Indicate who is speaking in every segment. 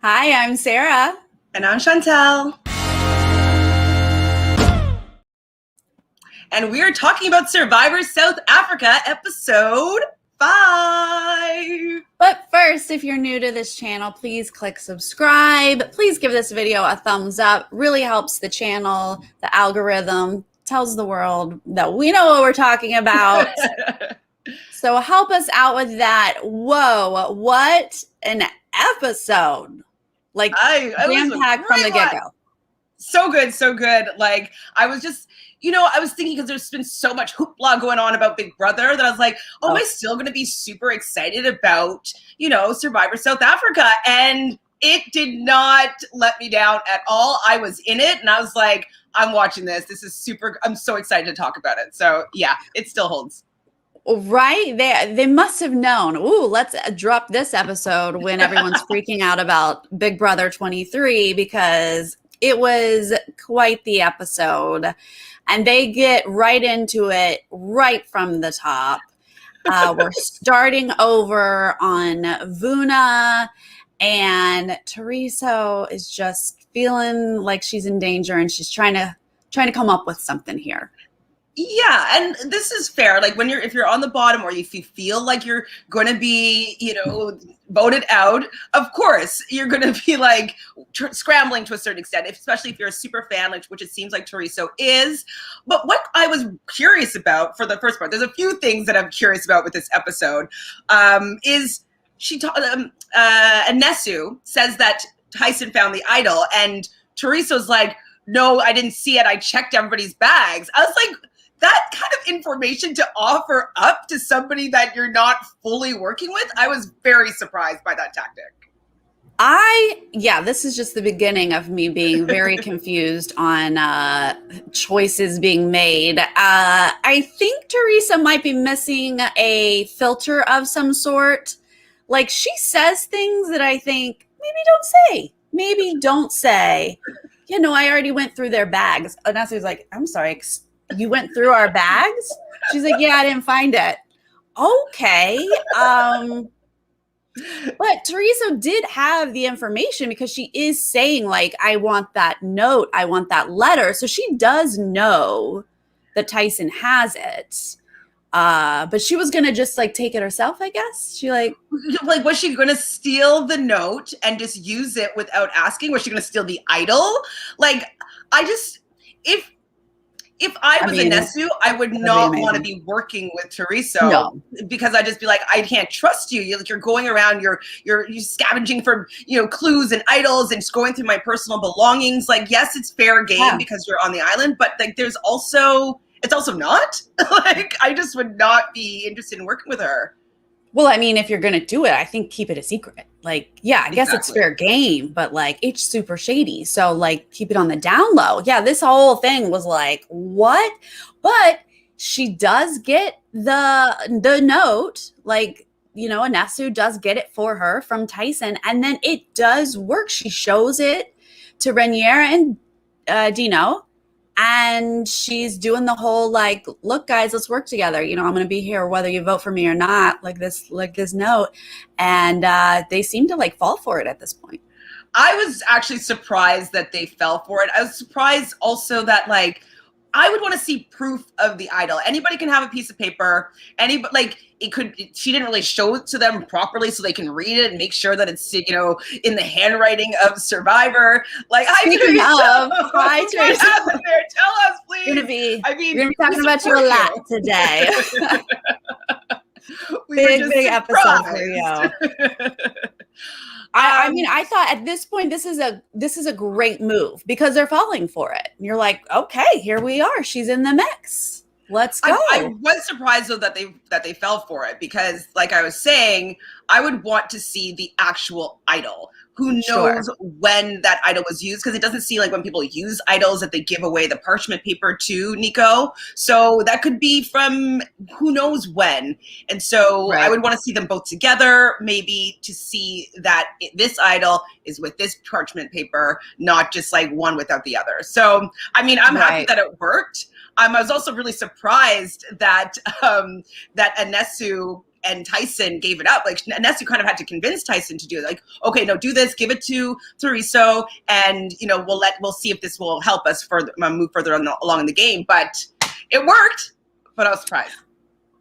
Speaker 1: Hi, I'm Sarah.
Speaker 2: And I'm Chantele. And we are talking about Survivor South Africa, episode 5.
Speaker 1: But first, if you're new to this channel, please click subscribe. Please give this video a thumbs up. Really helps the channel, the algorithm, tells the world that we know what we're talking about. So help us out with that. Whoa, what an episode. Like, jam-packed from the get-go.
Speaker 2: So good, so good. Like, I was just, I was thinking, because there's been so much hoopla going on about Big Brother, that I was like, am I still going to be super excited about, Survivor South Africa? And it did not let me down at all. I was in it, and I was like, I'm watching this. This is super, I'm so excited to talk about it. So, yeah, it still holds.
Speaker 1: Right? They must have known, ooh, let's drop this episode when everyone's freaking out about Big Brother 23, because it was quite the episode. And they get right into it right from the top. We're starting over on Vuna, and Teresa is just feeling like she's in danger, and she's trying to come up with something here.
Speaker 2: Yeah, and this is fair. Like, if you're on the bottom, or if you feel like you're going to be, voted out, of course you're going to be like scrambling to a certain extent, especially if you're a super fan, which it seems like Teresa is. But what I was curious about for the first part, there's a few things that I'm curious about with this episode. Is she Anesu says that Tyson found the idol, and Teresa's like, no, I didn't see it. I checked everybody's bags. I was like, that kind of information to offer up to somebody that you're not fully working with, I was very surprised by that tactic.
Speaker 1: This is just the beginning of me being very confused on choices being made. I think Teresa might be missing a filter of some sort. Like, she says things that I think, maybe don't say. I already went through their bags. And I was like, I'm sorry, you went through our bags? She's like, yeah, I didn't find it. Okay. But Teresa did have the information, because she is saying, like, I want that note, I want that letter. So she does know that Tyson has it. But she was going to just like take it herself, I guess. She
Speaker 2: was she going to steal the note and just use it without asking? Was she going to steal the idol? Like, if I was Anesu, I would not want to be working with Teresa, because I'd just be like, I can't trust you. You're going around, you're scavenging for clues and idols and just going through my personal belongings. Like, yes, it's fair game because you're on the island, but like it's also not. Like, I just would not be interested in working with her.
Speaker 1: Well, I mean, if you're going to do it, I think keep it a secret. Like, yeah, I guess it's fair game, but like, it's super shady. So like, keep it on the down low. Yeah, this whole thing was like, what? But she does get the note, like, Anesu does get it for her from Tyson. And then it does work. She shows it to Rhaenyra and Dino. And she's doing the whole, like, look, guys, let's work together. I'm going to be here whether you vote for me or not, like this note. And they seem to like fall for it at this point.
Speaker 2: I was actually surprised that they fell for it. I was surprised also that, like, I would want to see proof of the idol. Anybody can have a piece of paper. She didn't really show it to them properly so they can read it and make sure that it's, in the handwriting of Survivor. Like,
Speaker 1: Speaking of,
Speaker 2: what happened there? Tell us, please. mean,
Speaker 1: we're gonna be talking about you a lot today.
Speaker 2: We big
Speaker 1: episode for you. I mean, I
Speaker 2: I
Speaker 1: thought at this point this is a great move because they're falling for it. And you're like, okay, here we are. She's in the mix. Let's go.
Speaker 2: I was surprised though that they fell for it because, like I was saying, I would want to see the actual idol. Who knows when that idol was used? Because it doesn't seem like when people use idols that they give away the parchment paper to Nico. So that could be from who knows when. And so I would want to see them both together, maybe to see that this idol is with this parchment paper, not just like one without the other. So, I mean, I'm happy that it worked. I was also really surprised that that Anesu and Tyson gave it up. Like Anesu kind of had to convince Tyson to do it. Like, okay, no, do this, give it to Teresa, and we'll see if this will help us move further along in the game. But it worked. But I was surprised.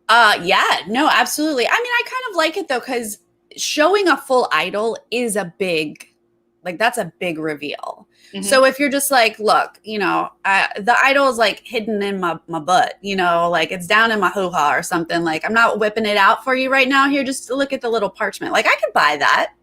Speaker 1: Yeah, no, absolutely. I mean, I kind of like it though because showing a full idol is that's a big reveal. Mm-hmm. So if you're just like, look, the idol is like hidden in my butt, like it's down in my hoo-ha or something. Like I'm not whipping it out for you right now. Here, just look at the little parchment. Like I could buy that.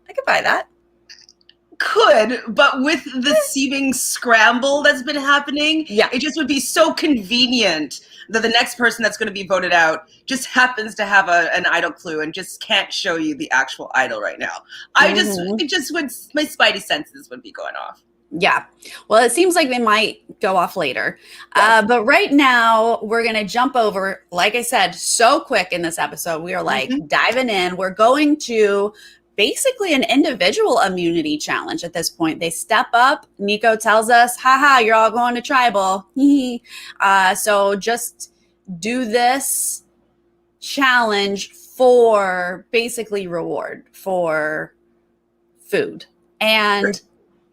Speaker 2: But with the seeming scramble that's been happening, it just would be so convenient that the next person that's going to be voted out just happens to have an idol clue and just can't show you the actual idol right now. My spidey senses would be going off.
Speaker 1: Yeah. Well, it seems like they might go off later. Yes. But right now we're going to jump over, like I said, so quick in this episode. We are like diving in. We're going to basically an individual immunity challenge at this point. They step up. Nico tells us, haha, you're all going to tribal. So just do this challenge for basically reward for food. And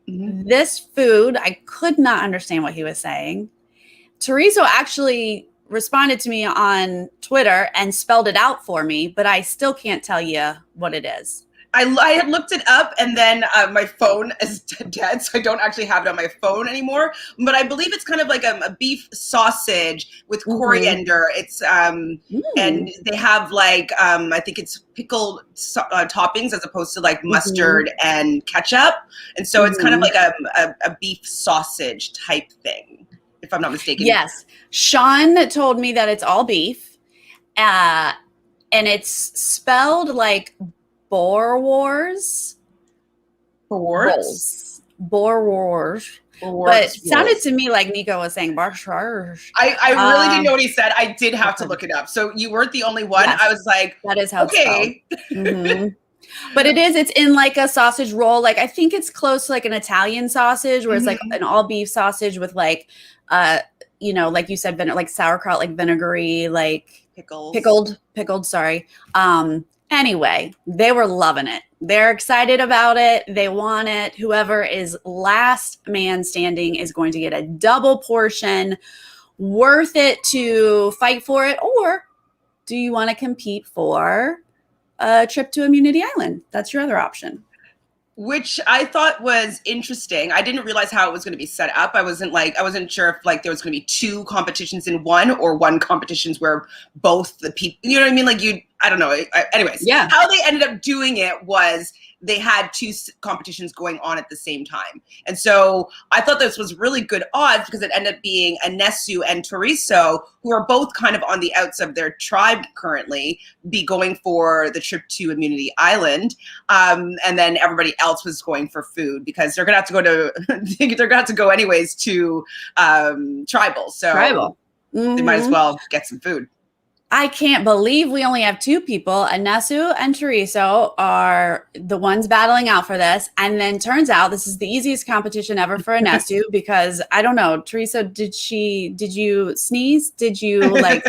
Speaker 1: this food, I could not understand what he was saying. Teresa actually responded to me on Twitter and spelled it out for me, but I still can't tell you what it is.
Speaker 2: I had looked it up and then my phone is dead, so I don't actually have it on my phone anymore. But I believe it's kind of like a beef sausage with coriander. It's and they have like I think it's pickled toppings as opposed to like mustard and ketchup, and so it's kind of like a beef sausage type thing, if I'm not mistaken.
Speaker 1: Yes, Sean told me that it's all beef, and it's spelled like Boer Wars. But it sounded to me like Nico was saying Barsh.
Speaker 2: I really didn't know what he said. I did have to look it up. So you weren't the only one. Yes, I was like,
Speaker 1: that is how it's spelled. But it's in like a sausage roll. Like I think it's close to like an Italian sausage where it's like an all beef sausage with like like you said, like sauerkraut, like vinegary, like pickled, sorry. Anyway, they were loving it. They're excited about it. They want it. Whoever is last man standing is going to get a double portion. Worth it to fight for it? Or do you want to compete for a trip to Immunity Island? That's your other option.
Speaker 2: Which I thought was interesting. I didn't realize how it was going to be set up. I wasn't sure if like there was going to be two competitions in one or one competitions where both the people, you know what I mean? Like I don't know. Anyways, how they ended up doing it was they had two competitions going on at the same time. And so I thought this was really good odds because it ended up being Anesu and Teresa, who are both kind of on the outs of their tribe currently, be going for the trip to Immunity Island. And then everybody else was going for food because they're going to have to go anyways to tribal. So they might as well get some food.
Speaker 1: I can't believe we only have two people. Anesu and Teresa are the ones battling out for this. And then turns out this is the easiest competition ever for Anesu because I don't know, Teresa, did you sneeze? Did you like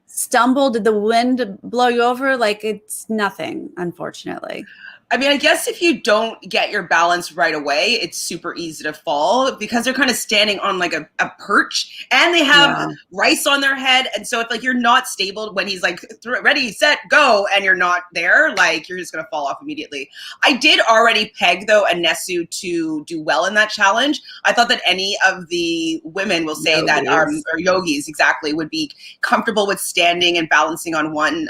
Speaker 1: stumble? Did the wind blow you over? Like it's nothing, unfortunately.
Speaker 2: I mean, I guess if you don't get your balance right away, it's super easy to fall because they're kind of standing on like a perch and they have rice on their head. And so if like you're not stable when he's like ready, set, go, and you're not there, like you're just going to fall off immediately. I did already peg though Anesu to do well in that challenge. I thought that any of the women will say that or yogis exactly would be comfortable with standing and balancing on one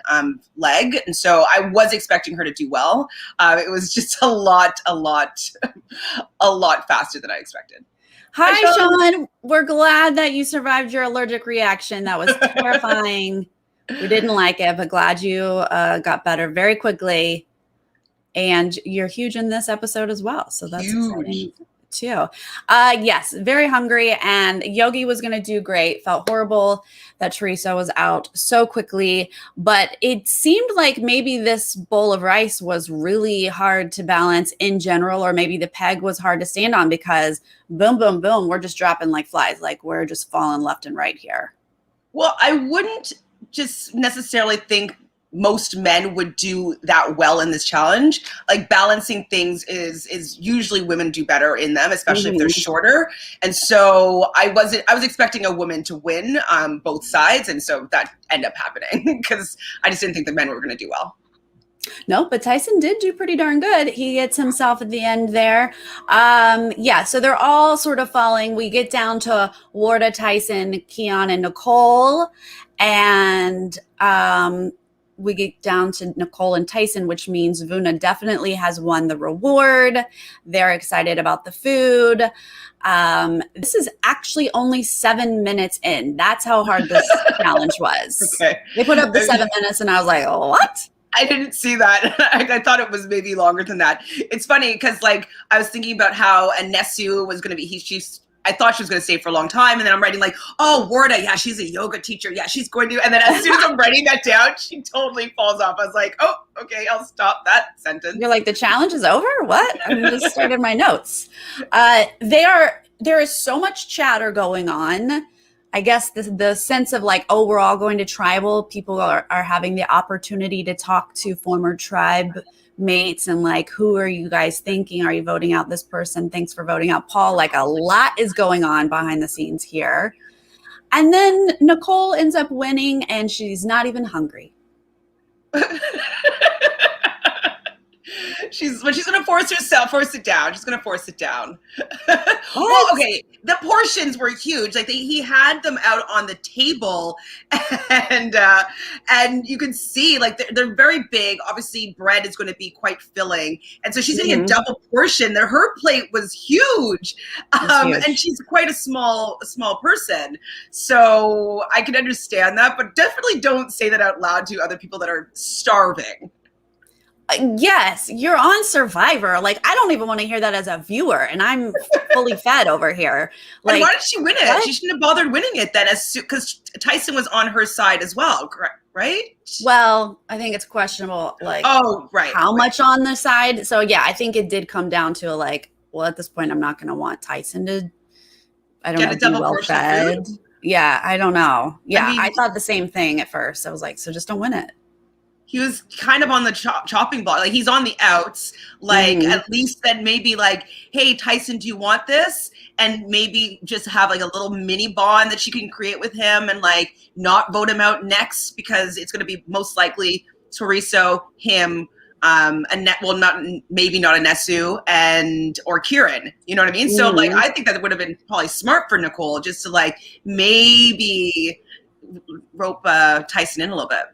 Speaker 2: leg. And so I was expecting her to do well. It was just a lot faster than I expected.
Speaker 1: Hi, Sean. We're glad that you survived your allergic reaction. That was terrifying. We didn't like it, but glad you got better very quickly. And you're huge in this episode as well. So that's exciting too. Yes, very hungry. And Yogi was going to do great. Felt horrible that Teresa was out so quickly. But it seemed like maybe this bowl of rice was really hard to balance in general, or maybe the peg was hard to stand on because boom, boom, boom, we're just dropping like flies. Like we're just falling left and right here.
Speaker 2: Well, I wouldn't just necessarily think most men would do that well in this challenge. Like balancing things is usually women do better in them, especially if they're shorter. And so I was expecting a woman to win both sides. And so that ended up happening because I just didn't think the men were going to do well.
Speaker 1: No, but Tyson did do pretty darn good. He gets himself at the end there. So they're all sort of falling. We get down to Warda, Tyson, Keon, and Nicole. And we get down to Nicole and Tyson, which means Vuna definitely has won the reward. They're excited about the food. This is actually only 7 minutes in. That's how hard this challenge was. Okay. They put up the 7 minutes and I was like, oh, what?
Speaker 2: I didn't see that. I thought it was maybe longer than that. It's funny because like I was thinking about how Anesu was going to be, I thought she was going to stay for a long time. And then I'm writing like, oh, Warda, yeah, she's a yoga teacher. Yeah, she's going to. And then as soon as I'm writing that down, she totally falls off. I was like, oh, okay, I'll stop that sentence.
Speaker 1: You're like, the challenge is over? What? I just started my notes. There is so much chatter going on. I guess the sense of like, oh, we're all going to tribal. People are having the opportunity to talk to former tribe mates and like, who are you guys thinking? Are you voting out this person? Thanks for voting out Paul. Like a lot is going on behind the scenes here. And then Nicole ends up winning and she's not even hungry.
Speaker 2: She's going to force it down. She's going to force it down. Well, okay. The portions were huge. Like he had them out on the table and you can see like they're very big. Obviously bread is going to be quite filling. And so she's getting a double portion. Her plate was huge. Huge. And she's quite a small person. So I can understand that, but definitely don't say that out loud to other people that are starving.
Speaker 1: Yes, you're on Survivor. Like, I don't even want to hear that as a viewer, and I'm fully fed over here. Like,
Speaker 2: and why did she win it? What? She shouldn't have bothered winning it then, because Tyson was on her side as well, right?
Speaker 1: Well, I think it's questionable, like, how much on the side. So, yeah, I think it did come down to, like, well, at this point, I'm not going to want Tyson to, be well fed. Yeah, I don't know. Yeah, I thought the same thing at first. I was like, so just don't win it.
Speaker 2: He was kind of on the chopping block. Like he's on the outs. Like at least then maybe like, hey, Tyson, do you want this? And maybe just have like a little mini bond that she can create with him and like not vote him out next because it's going to be most likely Teresa, him, Annette, well, not Anesu or Kieran. You know what I mean? So like, I think that would have been probably smart for Nicole just to like maybe rope Tyson in a little bit.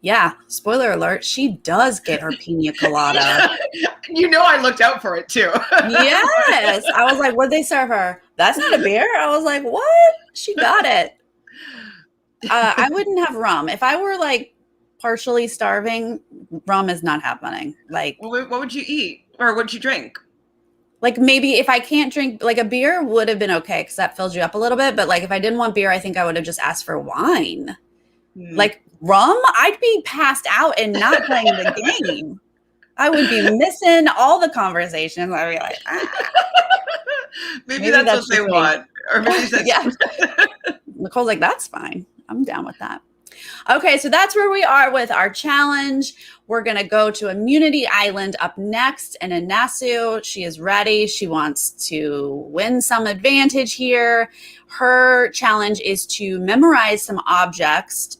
Speaker 1: Yeah, spoiler alert, she does get her pina colada.
Speaker 2: You know I looked out for it too.
Speaker 1: Yes. I was like, what'd they serve her? That's not a beer? I was like, what? She got it. I wouldn't have rum. If I were like partially starving, rum is not happening. Like,
Speaker 2: what would you eat? Or what would you drink?
Speaker 1: Like maybe if I can't drink, like a beer would have been okay because that fills you up a little bit. But like if I didn't want beer, I think I would have just asked for wine. Like rum, I'd be passed out and not playing the game. I would be missing all the conversations. I'd be like,
Speaker 2: maybe that's what they want. Or maybe that's
Speaker 1: yeah. Nicole's like, that's fine. I'm down with that. Okay, so that's where we are with our challenge. We're going to go to Immunity Island up next. And Inasu, she is ready. She wants to win some advantage here. Her challenge is to memorize some objects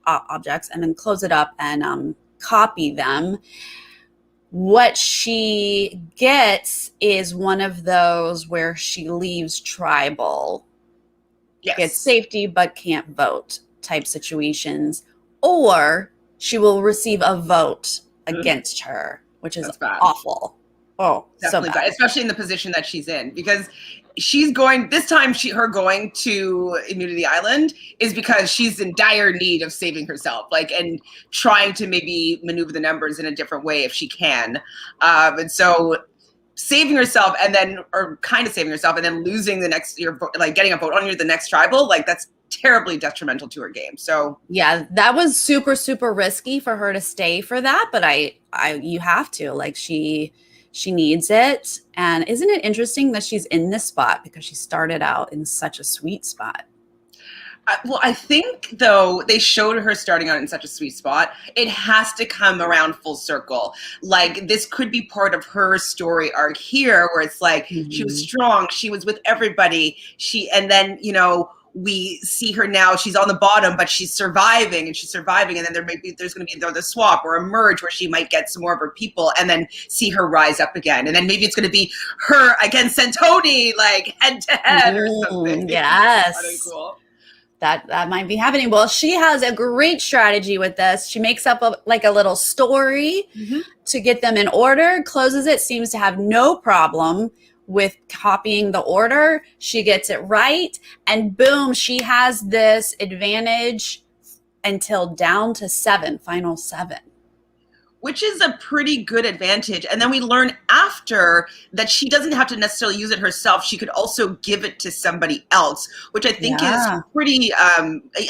Speaker 1: and then close it up and copy them. What she gets is one of those where she leaves tribal.
Speaker 2: Yes.
Speaker 1: Gets safety but can't vote type situations, or she will receive a vote against her, which is awful. Oh,
Speaker 2: definitely
Speaker 1: so bad.
Speaker 2: Especially in the position that she's in, because she's going this time. Her going to Immunity Island is because she's in dire need of saving herself, like, and trying to maybe maneuver the numbers in a different way if she can. And so saving herself and then, or kind of saving herself and then losing the next, like getting a vote on the next tribal, like that's terribly detrimental to her game. So
Speaker 1: yeah, that was super, super risky for her to stay for that. But you have to, like, she needs it. And isn't it interesting that she's in this spot because she started out in such a sweet spot?
Speaker 2: Well, I think, though, they showed her starting out in such a sweet spot. It has to come around full circle. Like, this could be part of her story arc here, where it's like, she was strong, she was with everybody, and then, we see her now, she's on the bottom, but she's surviving, and then there's going to be the swap or a merge where she might get some more of her people, and then see her rise up again. And then maybe it's going to be her against Santoni, like, head-to-head or something.
Speaker 1: Yes.
Speaker 2: That'd be cool.
Speaker 1: That might be happening. Well, she has a great strategy with this. She makes up a little story to get them in order, closes it, seems to have no problem with copying the order. She gets it right, and boom, she has this advantage until down to final 7.
Speaker 2: Which is a pretty good advantage. And then we learn after that she doesn't have to necessarily use it herself. She could also give it to somebody else, which I think is pretty, a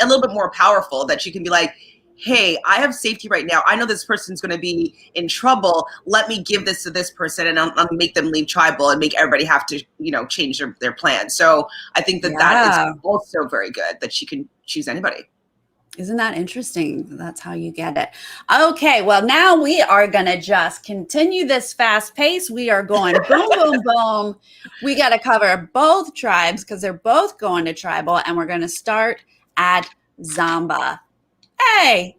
Speaker 2: little bit more powerful, that she can be like, hey, I have safety right now. I know this person's going to be in trouble. Let me give this to this person, and I'll make them leave tribal and make everybody have to, change their plan. So I think that is also very good, that she can choose anybody.
Speaker 1: Isn't that interesting? That's how you get it. Okay, well, now we are going to just continue this fast pace. We are going boom, boom, boom. We got to cover both tribes because they're both going to tribal, and we're going to start at Zamba. Hey,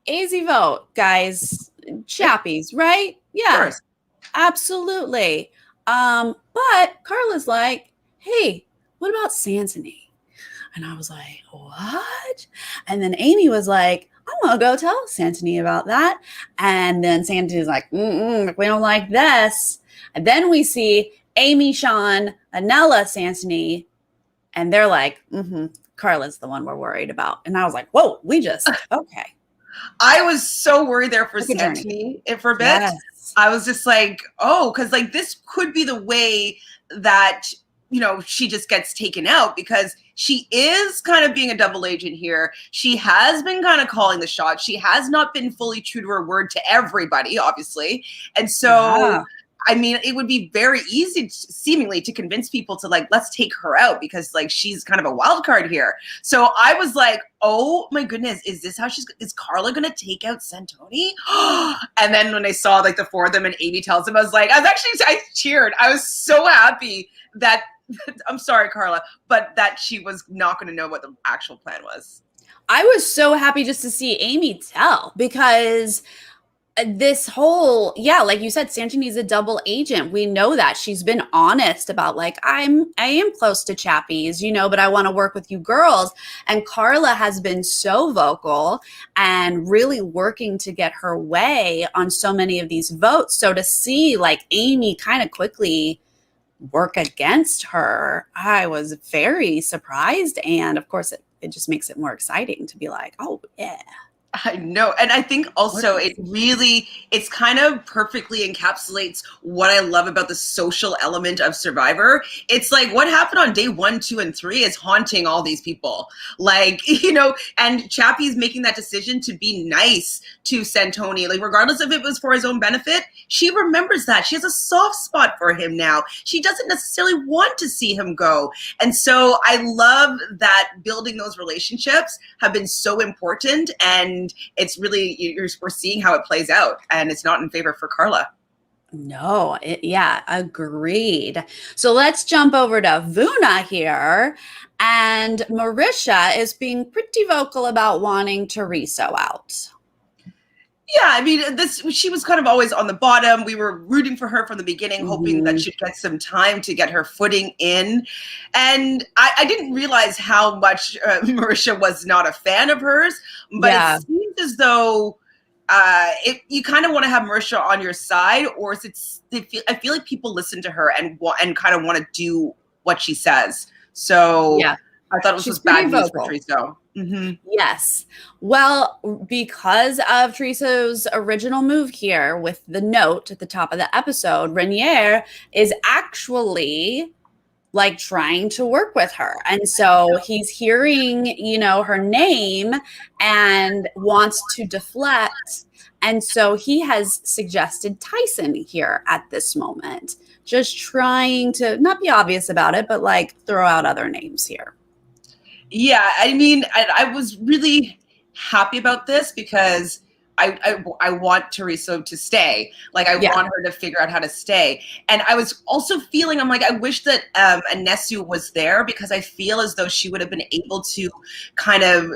Speaker 1: easy vote, guys. Chappies, right? Yeah, absolutely. But Carla's like, hey, what about Santoni? And I was like, what? And then Amy was like, I'm going to go tell Santoni about that. And then Santoni's like, we don't like this. And then we see Amy, Sean, Anella, Santoni, and they're like, Carla's the one we're worried about. And I was like, whoa, okay.
Speaker 2: I was so worried there for Santoni for a bit. Yes. I was just like, because like this could be the way that she just gets taken out, because she is kind of being a double agent here. She has been kind of calling the shots. She has not been fully true to her word to everybody, obviously. And so, I mean, it would be very easy, seemingly, to convince people to, like, let's take her out, because, like, she's kind of a wild card here. So I was like, oh my goodness, is this how is Carla going to take out Santoni? And then when I saw, like, the 4 of them and Amy tells him, I cheered. I was so happy that, I'm sorry, Carla, but that she was not going to know what the actual plan was.
Speaker 1: I was so happy just to see Amy tell, because this whole, like you said, Santoni's a double agent. We know that. She's been honest about, like, I am close to Chappies, but I want to work with you girls. And Carla has been so vocal and really working to get her way on so many of these votes. So to see, like, Amy kind of quickly work against her, I was very surprised. And of course, it just makes it more exciting to be like, oh, yeah.
Speaker 2: I know. And I think also it's kind of perfectly encapsulates what I love about the social element of Survivor. It's like what happened on day 1, 2, and 3 is haunting all these people. Like, and Chappie's making that decision to be nice to Santoni, like regardless if it was for his own benefit, she remembers that. She has a soft spot for him now. She doesn't necessarily want to see him go. And so I love that building those relationships have been so important, and it's really, we're seeing how it plays out, and it's not in favor for Carla.
Speaker 1: No, yeah, agreed. So let's jump over to Vuna here. And Marisha is being pretty vocal about wanting Teresa out.
Speaker 2: Yeah, I mean, she was kind of always on the bottom. We were rooting for her from the beginning, hoping that she'd get some time to get her footing in. And I didn't realize how much Marisha was not a fan of hers, but it seems as though you kind of want to have Marisha on your side, or I feel like people listen to her and kind of want to do what she says. So yeah. I thought it was bad news for Teresa. Mm-hmm.
Speaker 1: Yes. Well, because of Teresa's original move here with the note at the top of the episode, Renier is actually like trying to work with her. And so he's hearing, her name and wants to deflect. And so he has suggested Tyson here at this moment, just trying to not be obvious about it, but like throw out other names here.
Speaker 2: Yeah, I mean, I was really happy about this because I want Teresa to stay. Like, I want her to figure out how to stay. And I was also feeling, I'm like, I wish that Anesu was there, because I feel as though she would have been able to kind of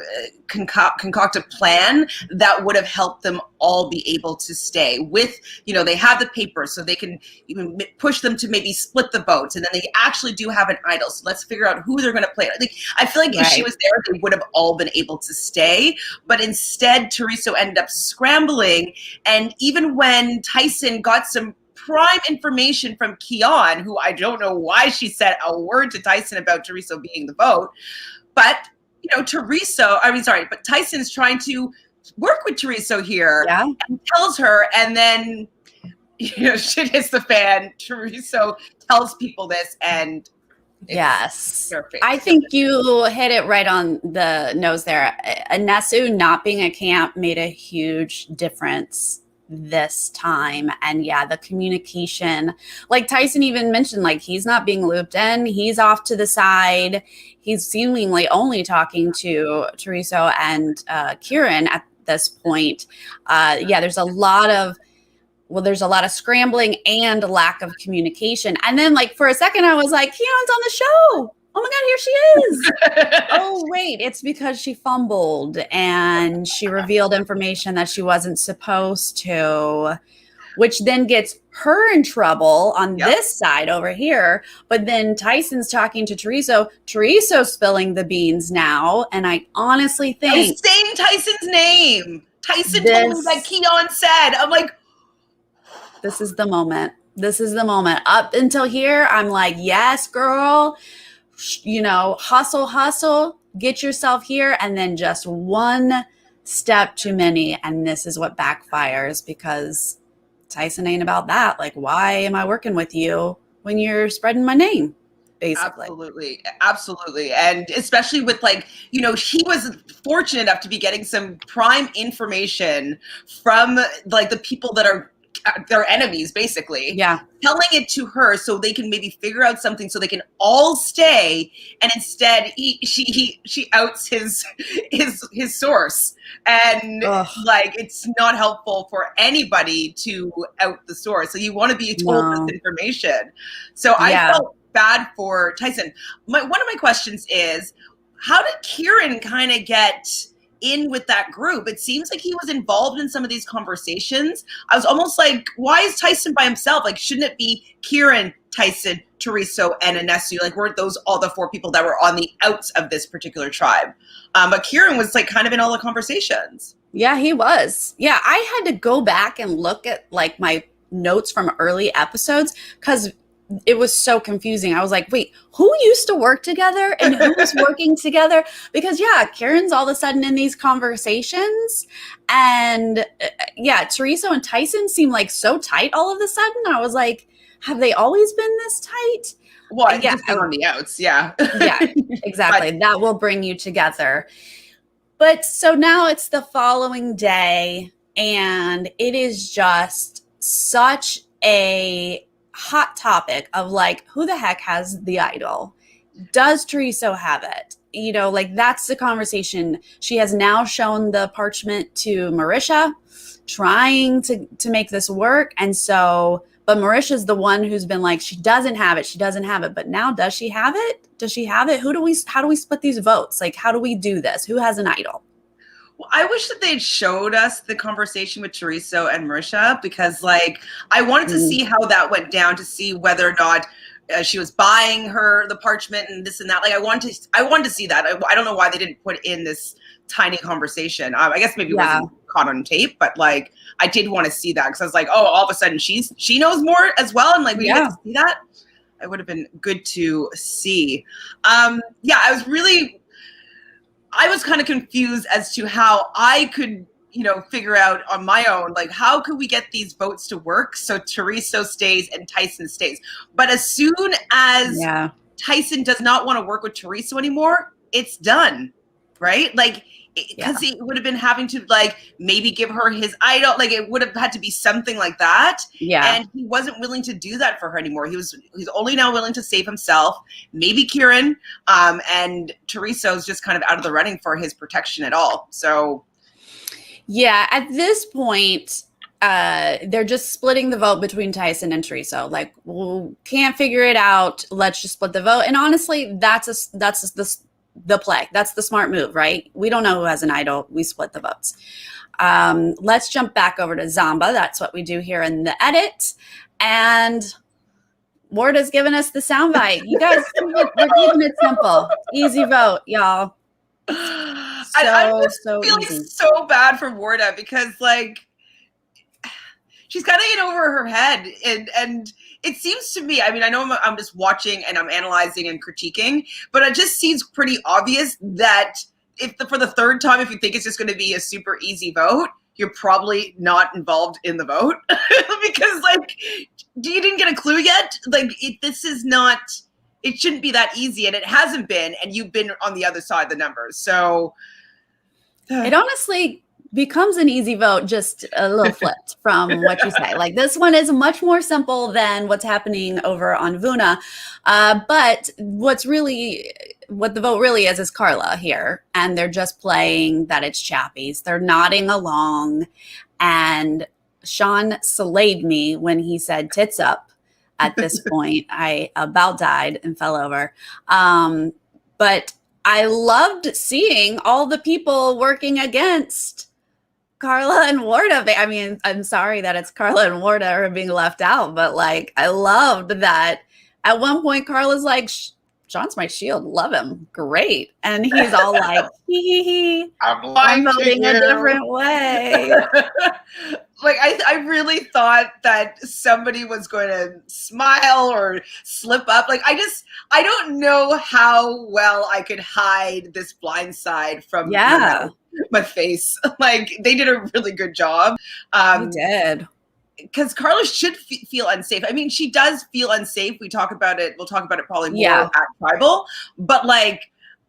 Speaker 2: concoct a plan that would have helped them all be able to stay with, they have the papers, so they can even push them to maybe split the votes. And then they actually do have an idol. So let's figure out who they're going to play. Like, I feel like if she was there, they would have all been able to stay. But instead, Teresa ended up scrambling. And even when Tyson got some prime information from Keon, who I don't know why she said a word to Tyson about Teresa being the vote, but but Tyson's trying to work with Teresa here and tells her, and then shit hits the fan. Teresa tells people this, and
Speaker 1: yes, I think you hit it right on the nose there. Anesu not being a camp made a huge difference this time. And the communication, like Tyson even mentioned, like he's not being looped in, he's off to the side, he's seemingly only talking to Teresa and Kieran at this point. There's a lot of scrambling and lack of communication. And then like for a second I was like, Keon's on the show. Oh my God, here she is. Oh, wait, it's because she fumbled and she revealed information that she wasn't supposed to, which then gets her in trouble on this side over here. But then Tyson's talking to Teresa. Teresa's spilling the beans now. And I honestly think...
Speaker 2: I was saying Tyson's name. Tyson told me that Keon said. I'm like...
Speaker 1: This is the moment. This is the moment. Up until here, I'm like, yes, girl. Hustle, get yourself here, and then just one step too many, and this is what backfires, because Tyson ain't about that. Like, why am I working with you when you're spreading my name? Basically.
Speaker 2: Absolutely. And especially with he was fortunate enough to be getting some prime information from like the people that are their enemies, basically, telling it to her so they can maybe figure out something so they can all stay. And instead she outs his source, and it's not helpful for anybody to out the source. So you want to be told this information. So I felt bad for Tyson. One of my questions is, how did Kieran kind of get in with that group? It seems like he was involved in some of these conversations. I was almost like, why is Tyson by himself? Like, shouldn't it be Kieran, Tyson, Teresa, and Anesu? Like, weren't those all the 4 people that were on the outs of this particular tribe? But Kieran was like kind of in all the conversations.
Speaker 1: Yeah, he was. Yeah, I had to go back and look at like my notes from early episodes, because it was so confusing. I was like, wait, who used to work together and who was working together? Because yeah, Karen's all of a sudden in these conversations, and yeah, Teresa and Tyson seem like so tight all of a sudden. I was like, have they always been this tight?
Speaker 2: Well,
Speaker 1: Yeah,
Speaker 2: just on the outs, yeah.
Speaker 1: yeah, exactly.
Speaker 2: But
Speaker 1: that will bring you together. But so now it's the following day, and it is just such a hot topic of like, who the heck has the idol? Does Teresa have it? You know, like that's the conversation. She has now shown the parchment to Marisha, trying to make this work. And so, but Marisha's the one who's been like, she doesn't have it. She doesn't have it. But now, does she have it? Does she have it? How do we split these votes? Like, how do we do this? Who has an idol?
Speaker 2: well, I wish that they'd showed us the conversation with Teresa and Marisha, because like I wanted to see how that went down, to see whether or not she was buying her the parchment and this and that. Like I wanted to see that. I don't know why they didn't put in this tiny conversation. I guess maybe it wasn't caught on tape, but like I did want to see that, because I was like, oh, all of a sudden she knows more as well, and like we get to see that. It would have been good to see. Yeah, I was kind of confused as to how I could, figure out on my own, like, how could we get these votes to work so Teresa stays and Tyson stays? But as soon as Tyson does not want to work with Teresa anymore, it's done, right? Like, because he would have been having to, like, maybe give her his idol. Like, it would have had to be something like that. Yeah. And he wasn't willing to do that for her anymore. He's only now willing to save himself, maybe Kieran, and Teresa is just kind of out of the running for his protection at all. So,
Speaker 1: yeah, at this point, they're just splitting the vote between Tyson and Teresa. Like, we can't figure it out. Let's just split the vote. And honestly, that's the play. That's the smart move, right? We don't know who has an idol. We split the votes. Let's jump back over to Zamba. That's what we do here in the edit. And Warda's giving us the soundbite. You guys, we're keeping it simple. Easy vote, y'all.
Speaker 2: I'm just feeling easy. So bad for Warda, because like she's kind of in over her head, and it seems to me, I mean, I know I'm just watching and I'm analyzing and critiquing, but it just seems pretty obvious that for the third time, if you think it's just going to be a super easy vote, you're probably not involved in the vote because like, you didn't get a clue yet. Like it shouldn't be that easy, and it hasn't been, and you've been on the other side of the numbers. So
Speaker 1: it honestly becomes an easy vote, just a little flipped from what you say. Like, this one is much more simple than what's happening over on Vuna. But what the vote really is Carla here. And they're just playing that it's Chappies. They're nodding along. And Sean slayed me when he said tits up. At this point, I about died and fell over. But I loved seeing all the people working against Carla and Warda. I mean, I'm sorry that it's Carla and Warda are being left out, but like, I loved that at one point Carla's like, Sean's my shield, love him, great. And he's all like, hee. I'm voting a different way.
Speaker 2: Like, I really thought that somebody was going to smile or slip up. Like, I don't know how well I could hide this blind side from my face. Like, they did a really good job.
Speaker 1: They did.
Speaker 2: Because Carla should feel unsafe. I mean, she does feel unsafe. We'll talk about it probably more at Tribal. But like,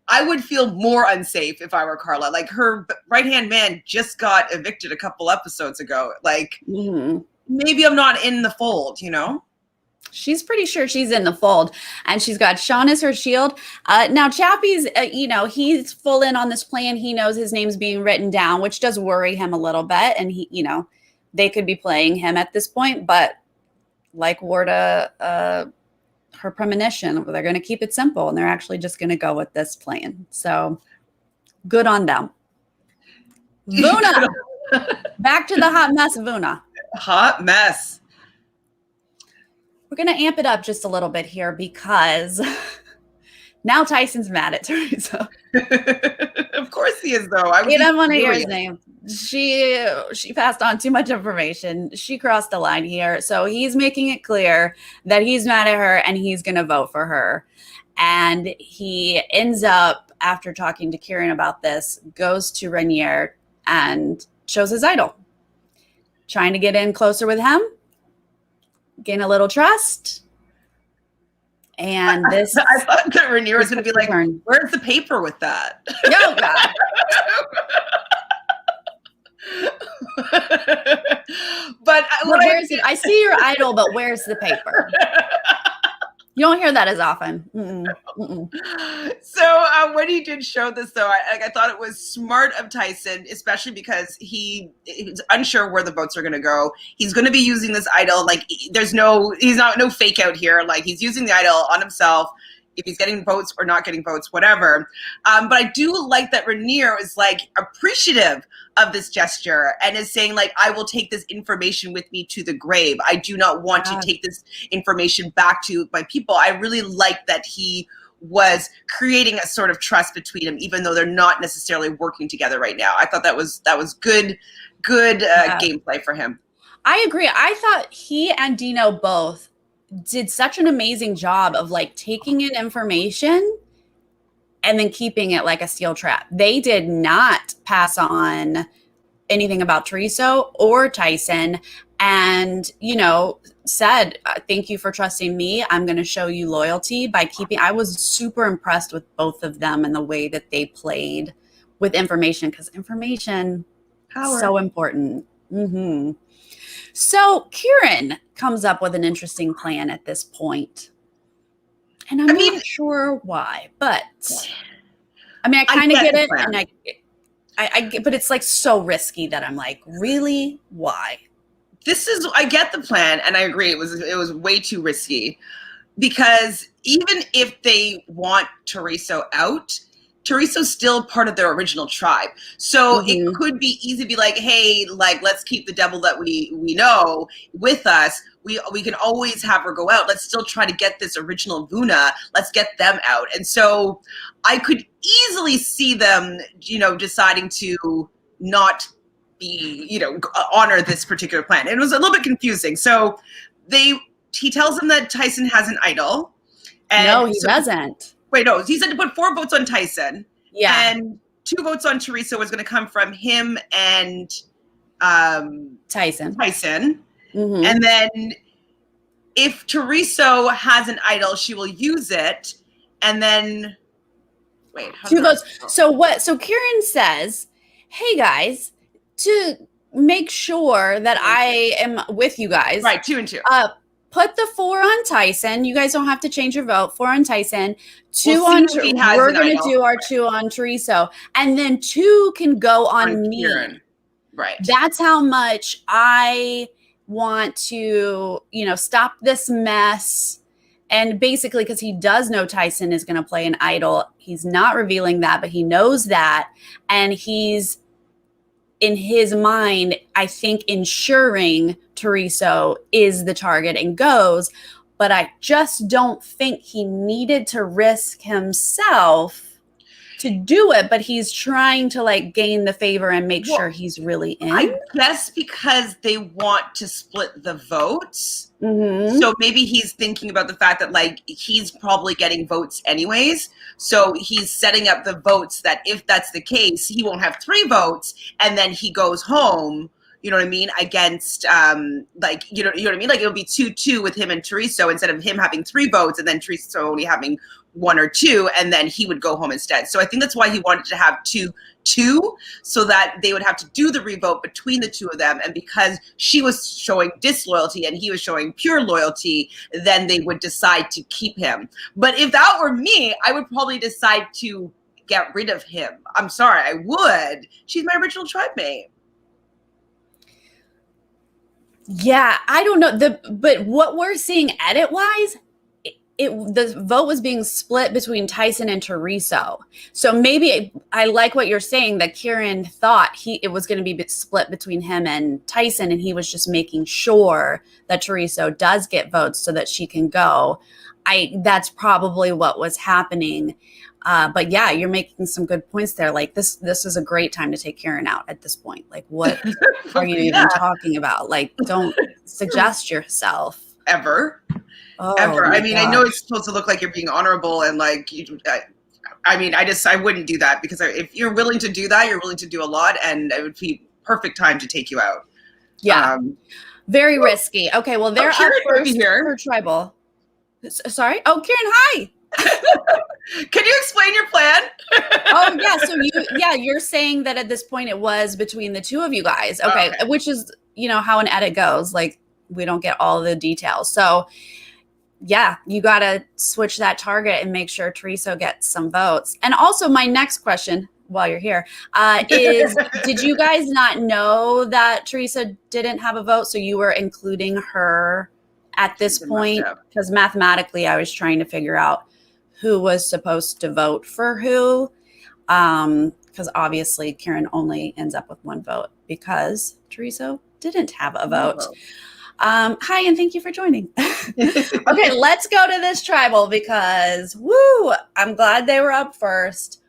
Speaker 2: I would feel more unsafe if I were Carla. Like, her right-hand man just got evicted a couple episodes ago. Like, maybe I'm not in the fold,
Speaker 1: She's pretty sure she's in the fold, and she's got Sean as her shield. Now Chappie's, he's full in on this plan. He knows his name's being written down, which does worry him a little bit. And he, they could be playing him at this point, but like Warda, her premonition, they're going to keep it simple, and they're actually just going to go with this plan. So good on them. Vuna, back to the hot mess, Vuna. Hot
Speaker 2: mess.
Speaker 1: We're going to amp it up just a little bit here, because now Tyson's mad at Teresa.
Speaker 2: Of course he is, though.
Speaker 1: You don't want to hear his name. she passed on too much information. She crossed the line here. So he's making it clear that he's mad at her and he's going to vote for her. And he ends up, after talking to Kieran about this, goes to Renier and shows his idol, trying to get in closer with him, gain a little trust. And this,
Speaker 2: I thought that Renier was going to be like, where's the paper with that?
Speaker 1: Oh, God.
Speaker 2: But
Speaker 1: where's it? I see your idol, but where's the paper? You don't hear that as often.
Speaker 2: So when he did show this, though, I thought it was smart of Tyson, especially because he's unsure where the votes are going to go. He's going to be using this idol. Like, he's not no fake out here. Like, he's using the idol on himself. If he's getting votes or not getting votes, whatever. But I do like that Renier is like appreciative of this gesture and is saying like, I will take this information with me to the grave. I do not want to take this information back to my people. I really like that he was creating a sort of trust between them, even though they're not necessarily working together right now. I thought that was good gameplay for him.
Speaker 1: I agree. I thought he and Dino both did such an amazing job of like taking in information and then keeping it like a steel trap. They did not pass on anything about Chorizo or Tyson and, said, thank you for trusting me. I'm going to show you loyalty by keeping. I was super impressed with both of them and the way that they played with information, because information is so important. Mm-hmm. So Kieran comes up with an interesting plan at this point. And I'm not sure why, but I kind of get it. And I get, but it's like so risky that I'm like, really? Why?
Speaker 2: I get the plan, and I agree. It was way too risky, because even if they want Chorizo out, Chorizo's still part of their original tribe. So it could be easy to be like, hey, like, let's keep the devil that we know with us. We can always have her go out. Let's still try to get this original Vuna. Let's get them out. And so I could easily see them, deciding to not be, honor this particular plan. It was a little bit confusing. So he tells them that Tyson has an idol. And
Speaker 1: no, he doesn't.
Speaker 2: Wait, no, he said to put 4 votes on Tyson.
Speaker 1: Yeah.
Speaker 2: And 2 votes on Chorizo was going to come from him and
Speaker 1: Tyson.
Speaker 2: Mm-hmm. And then if Chorizo has an idol, she will use it. And then, wait.
Speaker 1: 2 votes. So Kieran says, hey, guys, to make sure that I am with you guys.
Speaker 2: Right, 2 and 2.
Speaker 1: Put the 4 on Tyson. You guys don't have to change your vote. 4 on Tyson. 2 on we're going to do our 2 on Chorizo. And then 2 can go on me.
Speaker 2: Kieran. Right.
Speaker 1: That's how much I want to, stop this mess. And basically, because he does know Tyson is going to play an idol, he's not revealing that, but he knows that. And he's, in his mind, I think, ensuring Chorizo is the target and goes. But I just don't think he needed to risk himself to do it, but he's trying to like gain the favor and make sure he's really in.
Speaker 2: I guess because they want to split the votes.
Speaker 1: Mm-hmm.
Speaker 2: So maybe he's thinking about the fact that like he's probably getting votes anyways. So he's setting up the votes that if that's the case, he won't have 3 votes and then he goes home. You know what I mean? Against, you know what I mean? Like it'll be 2-2 with him and Chorizo instead of him having 3 votes and then Chorizo only having 1 or 2, and then he would go home instead. So I think that's why he wanted to have 2-2, so that they would have to do the revote between the 2 of them. And because she was showing disloyalty and he was showing pure loyalty, then they would decide to keep him. But if that were me, I would probably decide to get rid of him. I'm sorry, I would. She's my original tribe mate.
Speaker 1: Yeah, I don't know. But what we're seeing edit-wise, the vote was being split between Tyson and Chorizo. So maybe I like what you're saying, that Kieran thought it was going to be split between him and Tyson, and he was just making sure that Chorizo does get votes so that she can go. that's probably what was happening. But yeah, you're making some good points there. Like this is a great time to take Karen out at this point. Like, what are you even talking about? Like, don't suggest yourself.
Speaker 2: Ever.
Speaker 1: Oh,
Speaker 2: I mean,
Speaker 1: gosh.
Speaker 2: I know it's supposed to look like you're being honorable and like I wouldn't do that, because if you're willing to do that, you're willing to do a lot, and it would be perfect time to take you out.
Speaker 1: Yeah. Very risky. Okay, well, they're
Speaker 2: Karen
Speaker 1: up first
Speaker 2: here
Speaker 1: for tribal. Sorry? Oh, Karen, hi.
Speaker 2: Can you explain your plan?
Speaker 1: Oh, yeah. So you're saying that at this point it was between the two of you guys. Okay. Which is, how an edit goes. Like, we don't get all the details. So yeah, you got to switch that target and make sure Teresa gets some votes. And also my next question while you're here is, did you guys not know that Teresa didn't have a vote? So you were including her at this point? Because mathematically I was trying to figure out who was supposed to vote for who. Because obviously Karen only ends up with one vote because Teresa didn't have a vote. Hi, and thank you for joining. Okay, let's go to this tribal because, I'm glad they were up first.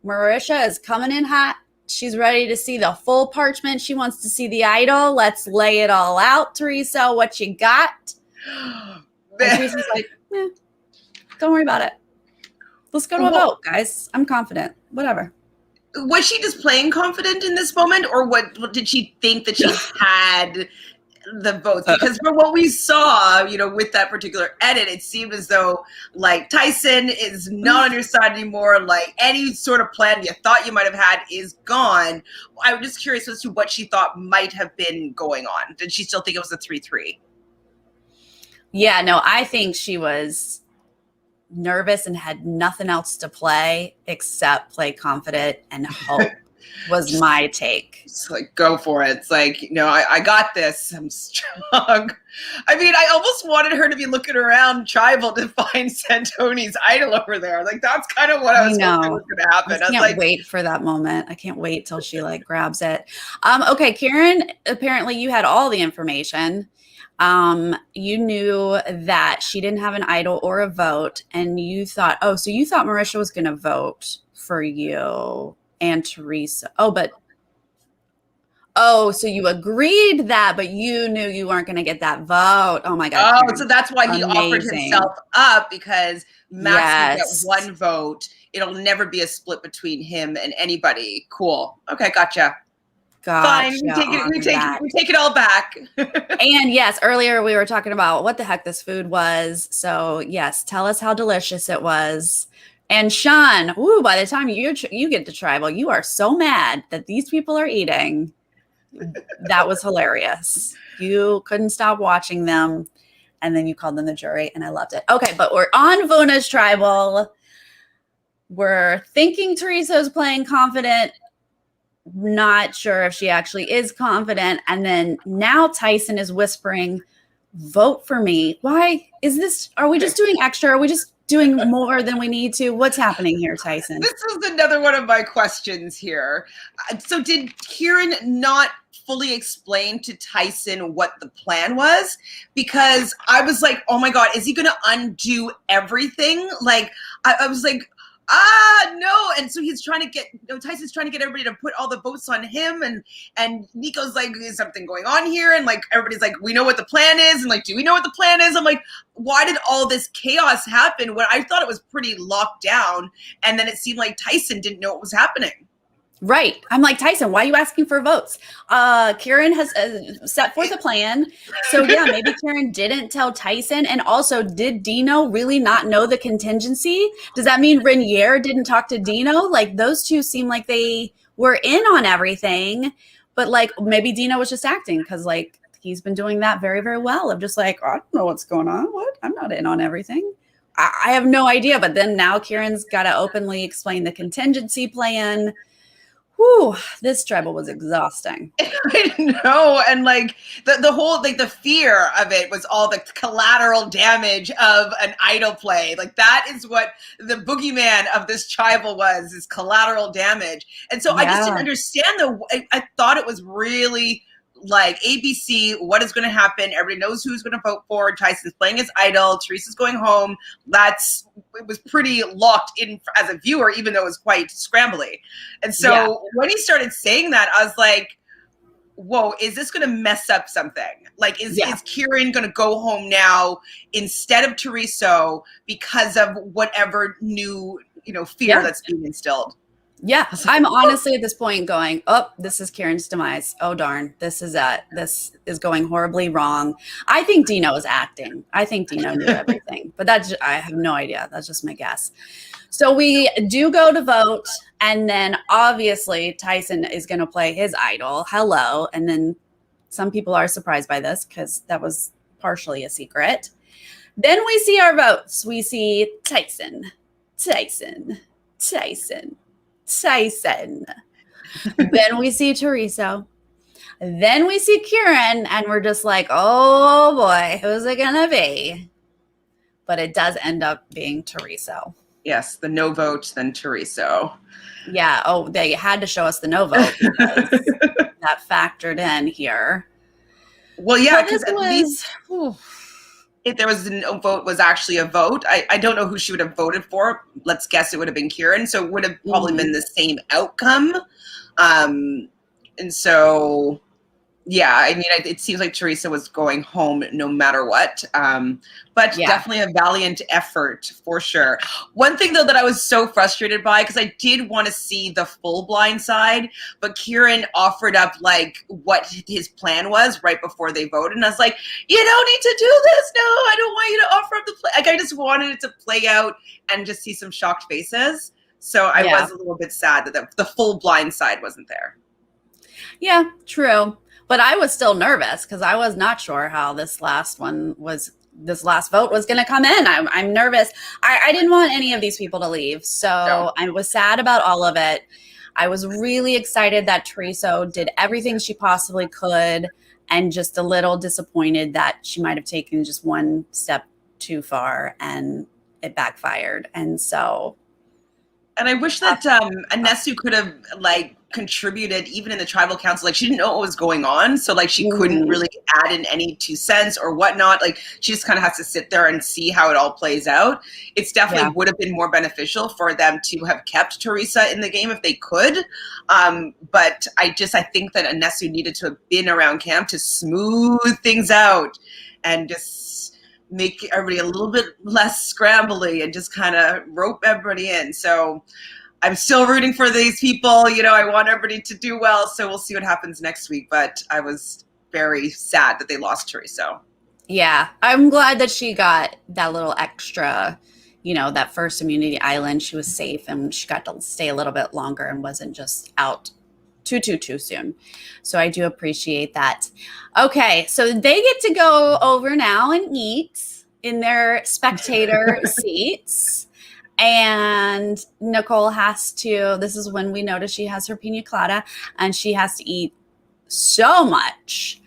Speaker 1: Marisha is coming in hot. She's ready to see the full parchment. She wants to see the idol. Let's lay it all out, Teresa. What you got? And Teresa's like, don't worry about it. Let's go to a vote, guys. I'm confident. Whatever.
Speaker 2: Was she just playing confident in this moment, or what did she think that she had the votes? Because from what we saw, with that particular edit, it seemed as though like Tyson is not on your side anymore. Like any sort of plan you thought you might have had is gone. I'm just curious as to what she thought might have been going on. Did she still think it was a 3-3?
Speaker 1: Yeah, no, I think she was nervous and had nothing else to play except play confident and hope. Was my take.
Speaker 2: It's like, go for it. It's like, I got this. I'm strong. I mean, I almost wanted her to be looking around tribal to find Santoni's idol over there. Like, that's kind of what I was hoping was going to happen.
Speaker 1: I can't wait for that moment. I can't wait till she grabs it. Okay, Karen, apparently you had all the information. You knew that she didn't have an idol or a vote, and you thought, so you thought Marisha was going to vote for you and Teresa. So you agreed that, but you knew you weren't going to get that vote. Oh my God.
Speaker 2: Oh, so that's why he offered himself up, because Max will get one vote. It'll never be a split between him and anybody. Cool. Okay. Gotcha. Fine. We take it all back.
Speaker 1: And yes, earlier we were talking about what the heck this food was. So yes, tell us how delicious it was. And Sean, by the time you get to tribal, you are so mad that these people are eating. That was hilarious. You couldn't stop watching them. And then you called them the jury, and I loved it. Okay, but we're on Vuna's tribal. We're thinking Teresa's playing confident. Not sure if she actually is confident. And then now Tyson is whispering, vote for me. Why is this? Are we just doing extra? Are we just doing more than we need to? What's happening here, Tyson?
Speaker 2: This is another one of my questions here. So did Kieran not fully explain to Tyson what the plan was? Because I was like, oh my God, is he going to undo everything? Like, I was like, no. And so Tyson's trying to get everybody to put all the votes on him. And Nico's like, is something going on here? And like, everybody's like, we know what the plan is. And like, do we know what the plan is? I'm like, why did all this chaos happen when I thought it was pretty locked down? And then it seemed like Tyson didn't know what was happening.
Speaker 1: Right. I'm like, Tyson, why are you asking for votes? Karen has set forth a plan. So yeah, maybe Karen didn't tell Tyson. And also, did Dino really not know the contingency? Does that mean Renier didn't talk to Dino? Like, those two seem like they were in on everything, but like maybe Dino was just acting because like he's been doing that very, very well of just like, I don't know what's going on. What? I'm not in on everything. I have no idea. But then now Karen's got to openly explain the contingency plan. Whew, this tribal was exhausting.
Speaker 2: I know. And like the whole, like the fear of it was all the collateral damage of an idol play. Like that is what the boogeyman of this tribal was, is collateral damage. And so I just didn't understand I thought it was really like ABC, what is going to happen? Everybody knows who's going to vote for. Tyson's playing his idol. Teresa's going home. It was pretty locked in as a viewer, even though it was quite scrambly. And so when he started saying that, I was like, whoa, is this going to mess up something? Like, is Kieran going to go home now instead of Teresa because of whatever new, fear that's being instilled?
Speaker 1: Yeah, I'm honestly at this point going, oh, this is Kieran's demise. Oh, darn. This is going horribly wrong. I think Dino is acting. I think Dino knew everything, but I have no idea. That's just my guess. So we do go to vote, and then obviously Tyson is going to play his idol, Hello, and then some people are surprised by this because that was partially a secret. Then we see our votes. We see Tyson. Then we see Teresa. Then we see Kieran, and we're just like, oh boy, who's it gonna be? But it does end up being Teresa.
Speaker 2: Yes, the no vote, then Teresa.
Speaker 1: Yeah. Oh, they had to show us the no vote because that factored in here.
Speaker 2: Well, yeah, because at least if there was a no vote, was actually a vote. I don't know who she would have voted for. Let's guess it would have been Kieran. So it would have probably been the same outcome. And so, yeah, I mean, it seems like Teresa was going home no matter what. But definitely a valiant effort for sure. One thing, though, that I was so frustrated by, because I did want to see the full blind side, but Kieran offered up like what his plan was right before they voted. And I was like, you don't need to do this. No, I don't want you to offer up the plan. Like, I just wanted it to play out and just see some shocked faces. So I was a little bit sad that the full blind side wasn't there.
Speaker 1: Yeah, true. But I was still nervous because I was not sure how this last vote was going to come in. I'm nervous. I didn't want any of these people to leave. So I was sad about all of it. I was really excited that Teresa did everything she possibly could, and just a little disappointed that she might have taken just one step too far and it backfired. And
Speaker 2: I wish that Anesu could have contributed even in the tribal council. Like, she didn't know what was going on, so she couldn't really add in any 2 cents or whatnot. Like, she just kind of has to sit there and see how it all plays out. It's definitely would have been more beneficial for them to have kept Teresa in the game if they could. But I think that Anesu needed to have been around camp to smooth things out and just make everybody a little bit less scrambly and just kind of rope everybody in. So I'm still rooting for these people. I want everybody to do well. So we'll see what happens next week. But I was very sad that they lost Teresa.
Speaker 1: Yeah, I'm glad that she got that little extra, that first immunity island. She was safe and she got to stay a little bit longer and wasn't just out too soon. So I do appreciate that. Okay, so they get to go over now and eat in their spectator seats. And Nicole this is when we notice she has her pina colada and she has to eat so much,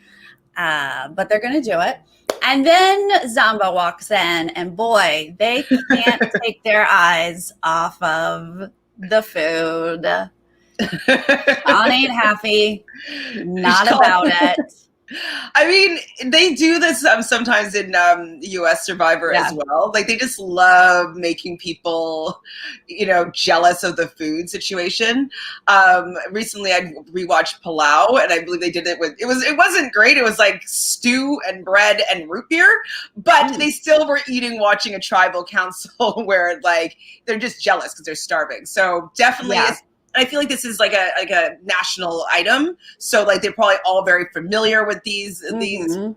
Speaker 1: but they're going to do it. And then Zamba walks in, and boy, they can't take their eyes off of the food. Sean ain't happy, not about it.
Speaker 2: I mean, they do this sometimes in U.S. Survivor as well. Like, they just love making people, jealous of the food situation. Recently, I rewatched Palau, and I believe they did it with, it wasn't great. It was like stew and bread and root beer, but they still were eating, watching a tribal council where they're just jealous because they're starving. So definitely I feel like this is like a national item. So they're probably all very familiar with these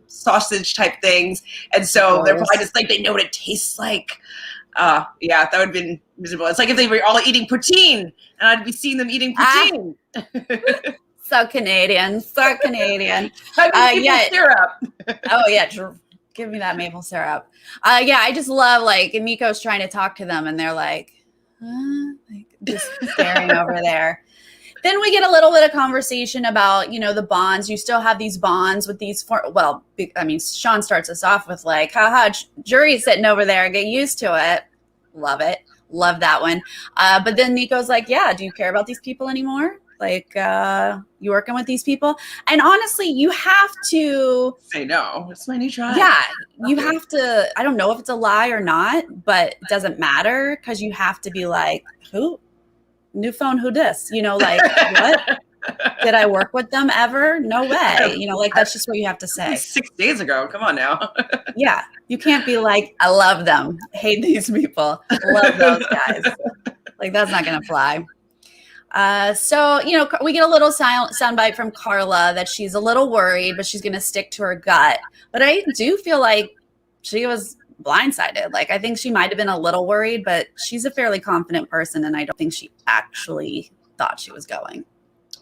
Speaker 2: sausage type things. And so they're probably just they know what it tastes like. That would have been miserable. It's like if they were all eating poutine and I'd be seeing them eating poutine.
Speaker 1: So Canadian.
Speaker 2: Syrup.
Speaker 1: Oh yeah. Give me that maple syrup. I just love Miko's trying to talk to them and they're just staring over there. Then we get a little bit of conversation about, the bonds. You still have these bonds with these Sean starts us off with haha, jury's sitting over there. Get used to it. Love it. Love that one. But then Nico's do you care about these people anymore? Like, you working with these people? And honestly, you have to
Speaker 2: say no. It's my new tribe.
Speaker 1: Yeah, you have to. I don't know if it's a lie or not, but it doesn't matter because you have to be like, who? New phone, who dis? You know, like, what? Did I work with them ever? No way. You know, like, that's just what you have to say.
Speaker 2: 6 days ago. Come on now.
Speaker 1: Yeah. You can't be like, I love them. Hate these people. Love those guys. Like, that's not going to fly. So, you know, we get a little soundbite from Carla that she's a little worried, but she's going to stick to her gut. But I do feel like she was blindsided. Like, I think she might have been a little worried, but she's a fairly confident person, and I don't think she actually thought she was going.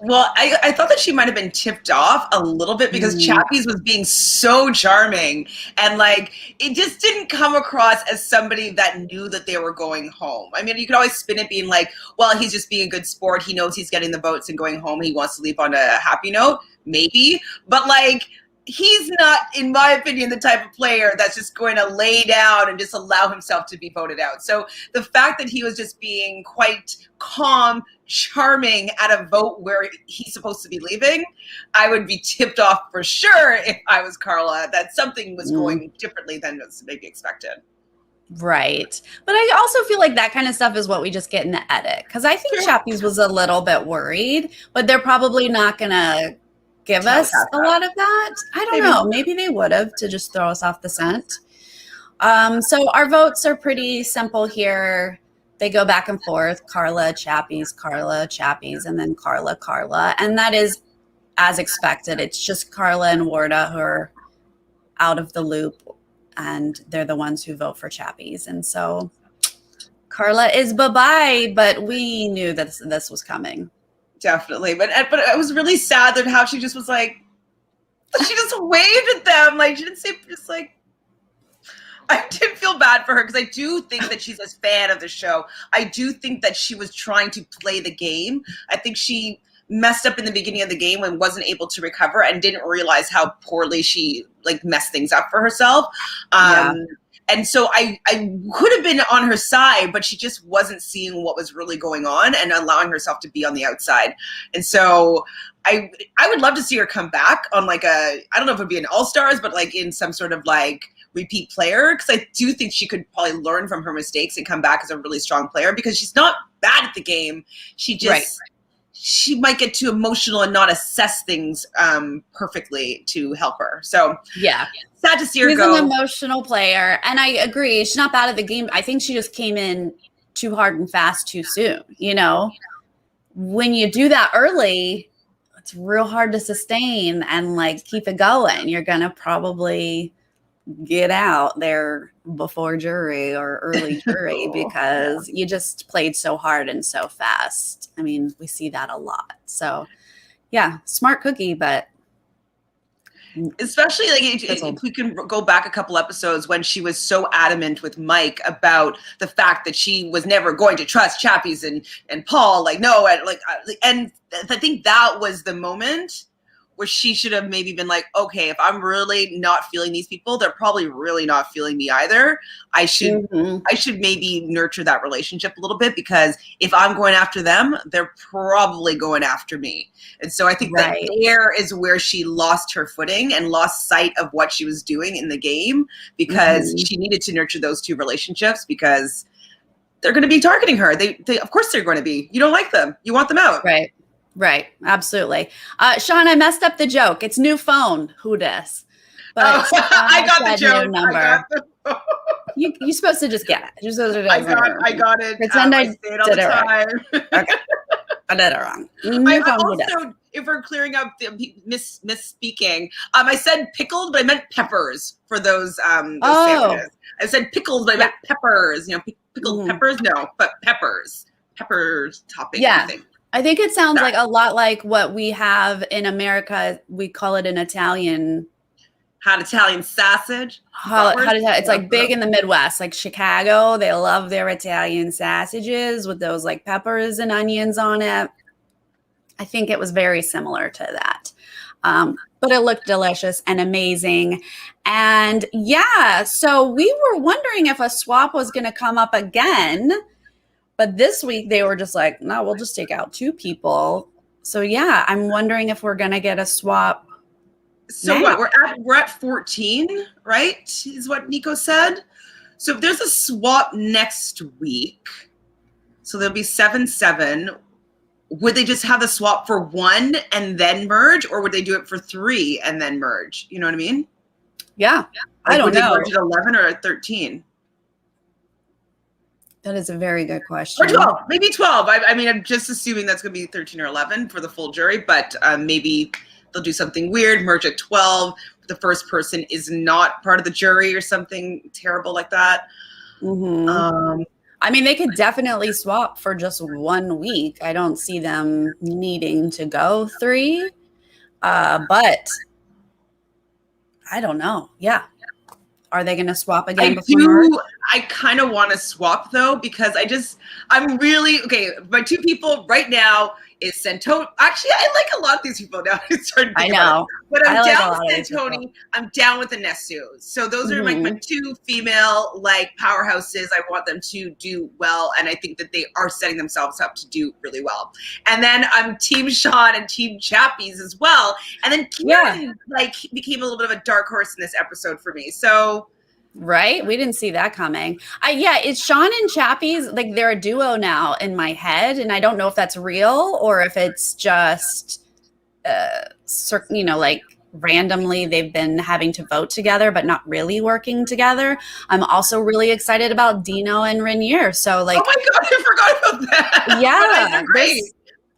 Speaker 2: Well, I thought that she might have been tipped off a little bit because Chappies was being so charming, and like it just didn't come across as somebody that knew that they were going home. I mean, you could always spin it being like, well, he's just being a good sport. He knows he's getting the votes and going home. He wants to leave on a happy note, maybe. But like, he's not, in my opinion, the type of player that's just going to lay down and just allow himself to be voted out. So the fact that he was just being quite calm, charming at a vote where he's supposed to be leaving, I would be tipped off for sure if I was Carla that something was going differently than was maybe expected.
Speaker 1: Right. But I also feel like that kind of stuff is what we just get in the edit. Because I think Chappies was a little bit worried, but they're probably not going to give us a lot of that. I don't know. Maybe they would have to just throw us off the scent. So our votes are pretty simple here. They go back and forth. Carla, Chappies, and then Carla. And that is as expected. It's just Carla and Warda who are out of the loop, and they're the ones who vote for Chappies. And so Carla is bye-bye, but we knew that this was coming.
Speaker 2: Definitely. But it was really sad that how she just was like, she just waved at them. Like, she didn't say, just like, I did feel bad for her because I do think that she's a fan of the show. I do think that she was trying to play the game. I think she messed up in the beginning of the game and wasn't able to recover and didn't realize how poorly she like messed things up for herself. And so I could have been on her side, but she just wasn't seeing what was really going on and allowing herself to be on the outside. And so I would love to see her come back on like I don't know if it would be an All-Stars, but like in some sort of like repeat player. Because I do think she could probably learn from her mistakes and come back as a really strong player because she's not bad at the game. She just, she might get too emotional and not assess things perfectly to help her. So
Speaker 1: yeah.
Speaker 2: Sad to see her go.
Speaker 1: She's an emotional player, and I agree. She's not bad at the game. I think she just came in too hard and fast too soon. You know, when you do that early, it's real hard to sustain and like keep it going. You're gonna probably get out there before jury or early jury because you just played so hard and so fast. I mean, we see that a lot. So, yeah, smart cookie, but.
Speaker 2: Especially like if we can go back a couple episodes when she was so adamant with Mike about the fact that she was never going to trust Chappies and Paul, like no, and I think that was the moment where she should have maybe been like, okay, if I'm really not feeling these people, they're probably really not feeling me either. I should maybe nurture that relationship a little bit because if I'm going after them, they're probably going after me. And so I think that there is where she lost her footing and lost sight of what she was doing in the game because she needed to nurture those two relationships because they're going to be targeting her. They of course they're going to be. You don't like them. You want them out.
Speaker 1: Right. Absolutely. Sean, I messed up the joke. It's new phone. Who dis? But
Speaker 2: I got the joke.
Speaker 1: Number. You're supposed to just get it. You're supposed to
Speaker 2: I got it.
Speaker 1: Pretend I did it right. Okay. I did it wrong.
Speaker 2: I also, if we're clearing up the misspeaking, I said pickled, but I meant peppers for those sandwiches. I said pickled, but I meant peppers. You know, pickled peppers? No, but peppers. Peppers topping.
Speaker 1: Yeah. I think it sounds like a lot like what we have in America. We call it an Italian.
Speaker 2: Hot Italian sausage.
Speaker 1: It's like big in the Midwest, like Chicago. They love their Italian sausages with those like peppers and onions on it. I think it was very similar to that. But it looked delicious and amazing. And yeah, so we were wondering if a swap was going to come up again. But this week they were just like, no, we'll just take out two people. So yeah, I'm wondering if we're gonna get a swap.
Speaker 2: So
Speaker 1: now.
Speaker 2: what? We're at 14, right? Is what Nico said. So if there's a swap next week, so there'll be 7-7. Would they just have the swap for 1 and then merge, or would they do it for 3 and then merge? You know what I mean?
Speaker 1: Yeah.
Speaker 2: Like,
Speaker 1: I don't
Speaker 2: would they
Speaker 1: know.
Speaker 2: merge at 11 or at 13?
Speaker 1: That is a very good question.
Speaker 2: Or 12, maybe 12. I mean, I'm just assuming that's going to be 13 or 11 for the full jury, but maybe they'll do something weird, merge at 12. The first person is not part of the jury or something terrible like that.
Speaker 1: Mm-hmm. I mean, they could definitely swap for just 1 week. I don't see them needing to go 3, but I don't know. Yeah. Are they going to swap again before merge?
Speaker 2: I kind of want to swap though, because I'm really, okay, my 2 people right now is Santoni. Actually, I like a lot of these people now.
Speaker 1: I know.
Speaker 2: But I'm
Speaker 1: like
Speaker 2: down with Santoni. I'm down with the Nesu. So those are my 2 female like powerhouses. I want them to do well. And I think that they are setting themselves up to do really well. And then I'm Team Sean and Team Chappies as well. And then Kieran like became a little bit of a dark horse in this episode for me. So
Speaker 1: right? We didn't see that coming. It's Sean and Chappies, like they're a duo now in my head, and I don't know if that's real or if it's just, like randomly they've been having to vote together, but not really working together. I'm also really excited about Dino and Rainier. So like,
Speaker 2: oh my God, I forgot about that.
Speaker 1: Yeah, there's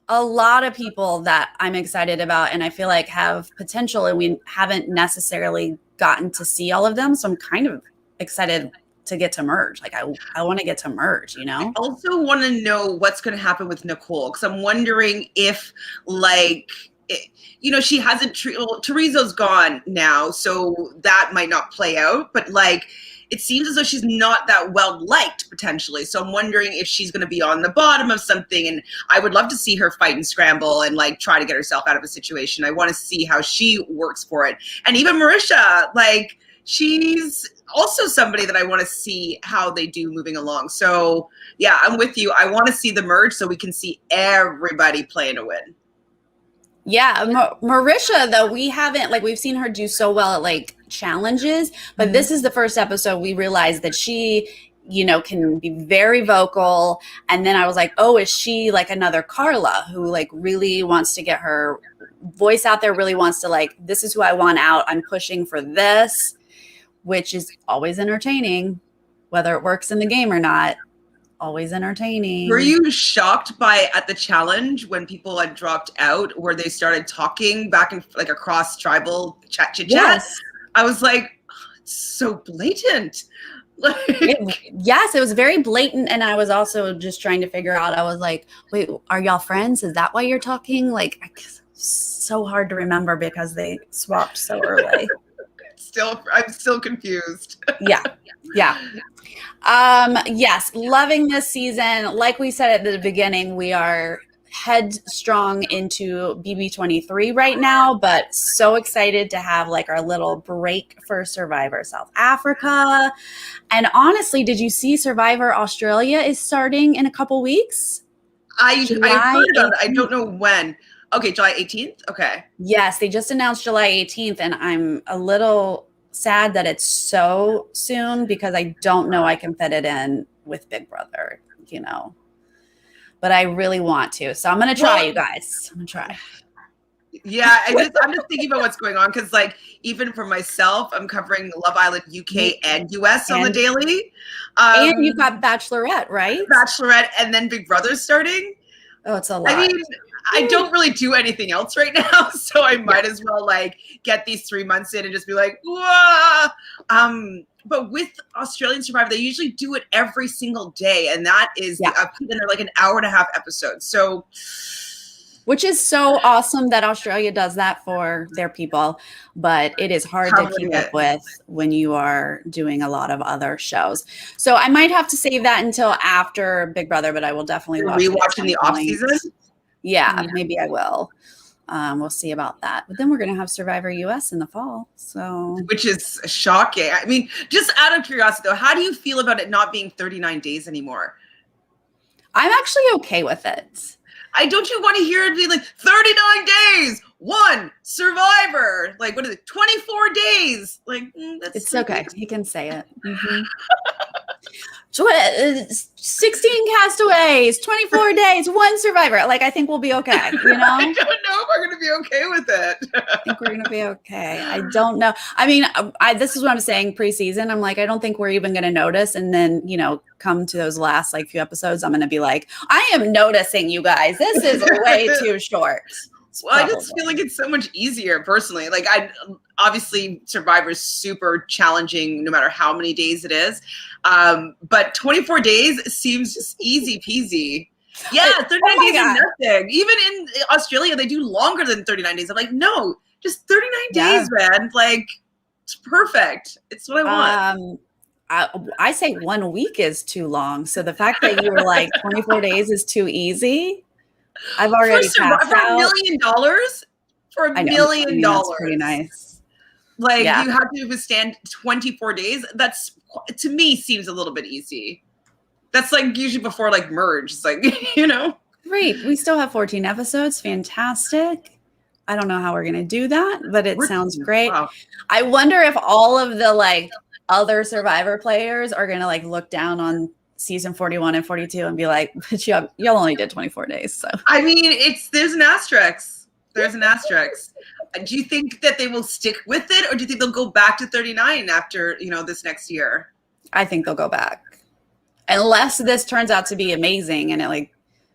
Speaker 1: a lot of people that I'm excited about, and I feel like have potential, and we haven't necessarily gotten to see all of them. So I'm kind of excited to get to merge. Like I want to get to merge, you know?
Speaker 2: I also want to know what's going to happen with Nicole, because I'm wondering if she hasn't, Teresa's gone now, so that might not play out, but like, it seems as though she's not that well liked potentially. So I'm wondering if she's going to be on the bottom of something. And I would love to see her fight and scramble and like try to get herself out of a situation. I want to see how she works for it. And even Marisha, like she's also somebody that I want to see how they do moving along. So yeah, I'm with you. I want to see the merge so we can see everybody playing to win.
Speaker 1: Yeah, Marisha, though, we've seen her do so well at like challenges, but this is the first episode we realized that she, can be very vocal. And then I was like, oh, is she like another Carla who like really wants to get her voice out there, really wants to like, this is who I want out. I'm pushing for this, which is always entertaining, whether it works in the game or not. Always entertaining.
Speaker 2: Were you shocked at the challenge when people had dropped out, where they started talking back and like across tribal chit chat?
Speaker 1: Yes.
Speaker 2: I was like, oh, it's so blatant.
Speaker 1: Yes, it was very blatant. And I was also just trying to figure out, I was like, wait, are y'all friends? Is that why you're talking? Like, so hard to remember because they swapped so early.
Speaker 2: I'm still confused.
Speaker 1: Yeah. Yes, loving this season. Like we said at the beginning, we are headstrong into BB23 right now, but so excited to have like our little break for Survivor South Africa. And honestly, did you see Survivor Australia is starting in a couple weeks?
Speaker 2: I heard about it. I don't know when. Okay, July 18th? Okay.
Speaker 1: Yes, they just announced July 18th, and I'm a little sad that it's so soon because I don't know I can fit it in with Big Brother, But I really want to. So I'm going to try, you guys. I'm going to try.
Speaker 2: Yeah, I'm just thinking about what's going on because, like, even for myself, I'm covering Love Island UK and US on the daily.
Speaker 1: And you've got Bachelorette, right?
Speaker 2: Bachelorette, and then Big Brother's starting.
Speaker 1: Oh, it's a lot.
Speaker 2: I mean, I don't really do anything else right now, so I might as well like get these 3 months in and just be like, whoa. But with Australian Survivor, they usually do it every single day, and that is they're like an hour and a half episode. So,
Speaker 1: which is so awesome that Australia does that for their people, but it is hard to keep up with when you are doing a lot of other shows. So I might have to save that until after Big Brother, but I will definitely watch it.
Speaker 2: Rewatching the off season.
Speaker 1: Yeah, maybe I will. We'll see about that. But then we're going to have Survivor US in the fall. So,
Speaker 2: which is shocking. I mean, just out of curiosity, though, how do you feel about it not being 39 days anymore?
Speaker 1: I'm actually okay with it.
Speaker 2: I don't you want to hear it be like 39 days, one survivor, like what is it, 24 days? Like
Speaker 1: it's okay. He can say it. 16 castaways, 24 days, one survivor. Like, I think we'll be okay, you know?
Speaker 2: I don't know if we're going to be okay with it.
Speaker 1: I think we're going to be okay. I don't know. I mean, this is what I'm saying preseason. I'm like, I don't think we're even going to notice. And then, you know, come to those last like few episodes, I'm going to be like, I am noticing, you guys. This is way too short.
Speaker 2: Well, I just feel like it's so much easier personally. Like obviously Survivor's super challenging no matter how many days it is. But 24 days seems just easy peasy. Yeah, 39 days is nothing. Even in Australia, they do longer than 39 days. I'm like, no, just 39 days, man. Like, it's perfect. It's what I want.
Speaker 1: I say 1 week is too long. So the fact that you were like 24 days is too easy. I've already passed out.
Speaker 2: For $1 million? For $1 million.
Speaker 1: That's pretty nice.
Speaker 2: Like, you have to withstand 24 days. That's, to me, seems a little bit easy. That's like usually before like merge. It's like, you know.
Speaker 1: Great. We still have 14 episodes. Fantastic. I don't know how we're going to do that, but it sounds great. Wow. I wonder if all of the like other Survivor players are going to like look down on season 41 and 42 and be like, but y'all only did 24 days. So
Speaker 2: I mean, there's an asterisk. There's an asterisk. Do you think that they will stick with it, or do you think they'll go back to 39 after, you know, this next year?
Speaker 1: I think they'll go back. Unless this turns out to be amazing and it like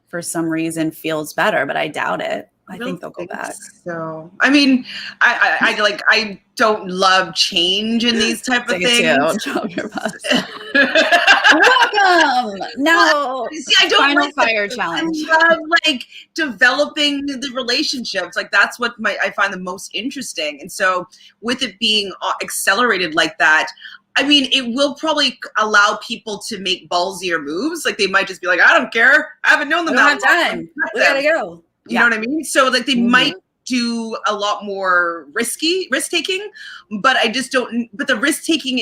Speaker 1: for some reason feels better, but I doubt it. I think they'll go back.
Speaker 2: So, I mean, I don't love change in these type of things.
Speaker 1: Welcome. Now,
Speaker 2: see, I don't
Speaker 1: final
Speaker 2: like
Speaker 1: fire challenge.
Speaker 2: I love like developing the relationships. Like that's what I find the most interesting. And so, with it being accelerated like that, I mean, it will probably allow people to make ballsier moves. Like they might just be like, I don't care. I haven't known them that long.
Speaker 1: We gotta go.
Speaker 2: You know what I mean? So like they might do a lot more risk taking, but I just don't, but the risk taking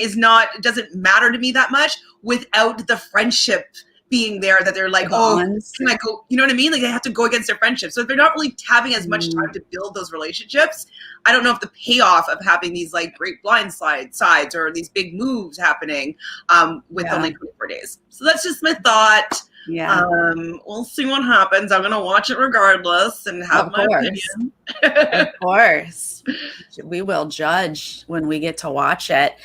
Speaker 2: doesn't matter to me that much without the friendship being there that they're like, oh, can I go? You know what I mean? Like they have to go against their friendship. So if they're not really having as much time to build those relationships, I don't know if the payoff of having these like great blind sides or these big moves happening with only 24 days. So that's just my thought.
Speaker 1: Yeah.
Speaker 2: We'll see what happens. I'm gonna watch it regardless and have my opinion.
Speaker 1: Of course. We will judge when we get to watch it.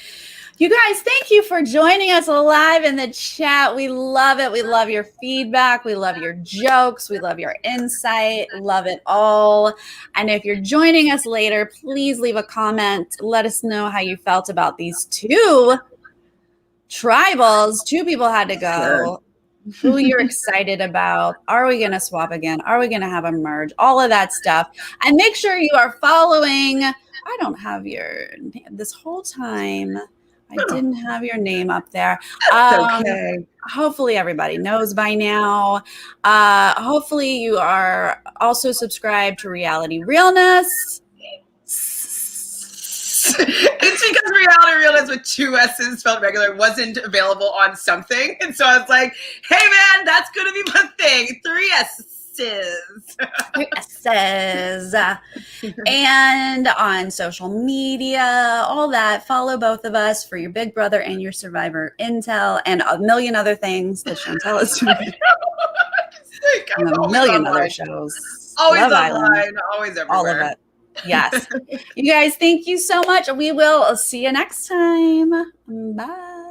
Speaker 1: You guys, thank you for joining us live in the chat. We love it. We love your feedback. We love your jokes. We love your insight. Love it all. And if you're joining us later, please leave a comment. Let us know how you felt about these two tribals. Two people had to go. Who you're excited about. Are we going to swap again? Are we going to have a merge? All of that stuff. And make sure you are following. I don't have your name this whole time. I didn't have your name up there.
Speaker 2: Okay.
Speaker 1: Hopefully everybody knows by now. Hopefully you are also subscribed to Reality Realness.
Speaker 2: It's because Reality Realness with 2 S's spelled regular wasn't available on something. And so I was like, hey man, that's going to be my thing. 3 S's.
Speaker 1: 3 S's. And on social media, all that. Follow both of us for your Big Brother and your Survivor intel and a million other things that Chantele is doing. And a million other shows.
Speaker 2: Always online, always everywhere.
Speaker 1: All of it. Yes. You guys, thank you so much. We will see you next time. Bye.